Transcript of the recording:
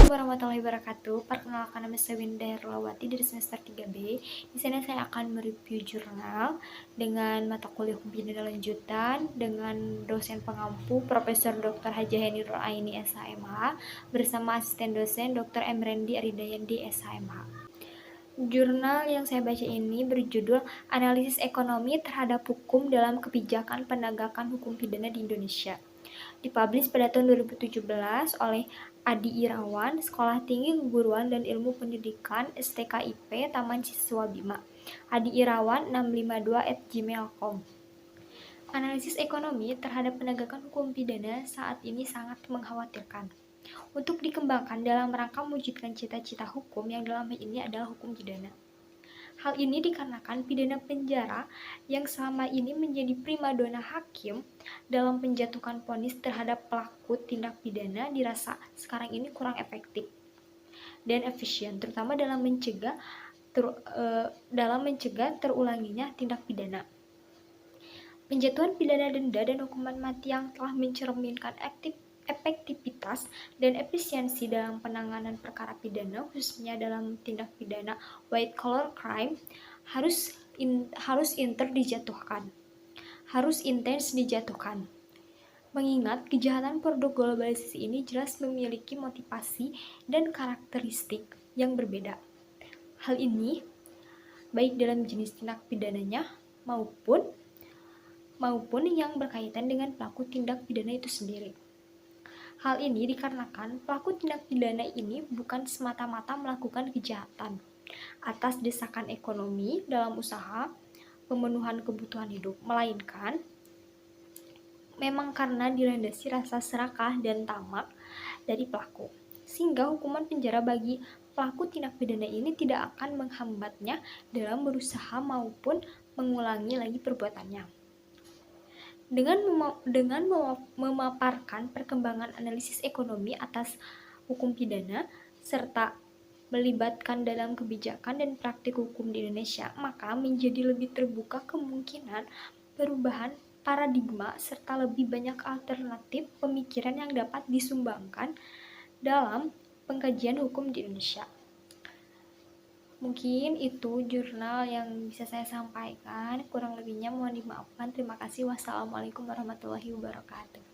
warahmatullahi wabarakatuh. Perkenalkan, nama saya Winda Herlawati dari semester 3B. Di sana saya akan mereview jurnal dengan mata kuliah hukum pidana lanjutan dengan dosen pengampu Profesor Dr. Haji Heni Nur Aini SHMH bersama asisten dosen Dr. Emrendi Aridayandi SHMH. Jurnal yang saya baca ini berjudul Analisis Ekonomi Terhadap Hukum dalam Kebijakan Penegakan Hukum Pidana di Indonesia. Dipublish pada tahun 2017 oleh Adi Irawan, Sekolah Tinggi Keguruan dan Ilmu Pendidikan STKIP Taman Siswa Bima. Adi Irawan 652@gmail.com. Analisis ekonomi terhadap penegakan hukum pidana saat ini sangat mengkhawatirkan. Untuk dikembangkan dalam rangka mewujudkan cita-cita hukum yang dalam hal ini adalah hukum pidana. Hal ini dikarenakan pidana penjara yang selama ini menjadi primadona hakim dalam menjatuhkan vonis terhadap pelaku tindak pidana dirasa sekarang ini kurang efektif dan efisien, terutama dalam mencegah terulanginya tindak pidana. Penjatuhan pidana denda dan hukuman mati yang telah mencerminkan efektivitas dan efisiensi dalam penanganan perkara pidana, khususnya dalam tindak pidana white collar crime, harus intens dijatuhkan. Mengingat kejahatan produk globalisasi ini jelas memiliki motivasi dan karakteristik yang berbeda. Hal ini baik dalam jenis tindak pidananya maupun yang berkaitan dengan pelaku tindak pidana itu sendiri. Hal ini dikarenakan pelaku tindak pidana ini bukan semata-mata melakukan kejahatan atas desakan ekonomi dalam usaha pemenuhan kebutuhan hidup, melainkan memang karena dilandasi rasa serakah dan tamak dari pelaku, sehingga hukuman penjara bagi pelaku tindak pidana ini tidak akan menghambatnya dalam berusaha maupun mengulangi lagi perbuatannya. Dengan memaparkan perkembangan analisis ekonomi atas hukum pidana serta melibatkan dalam kebijakan dan praktik hukum di Indonesia, maka menjadi lebih terbuka kemungkinan perubahan paradigma serta lebih banyak alternatif pemikiran yang dapat disumbangkan dalam pengkajian hukum di Indonesia. Mungkin itu jurnal yang bisa saya sampaikan. Kurang lebihnya mohon dimaafkan. Terima kasih. Wassalamualaikum warahmatullahi wabarakatuh.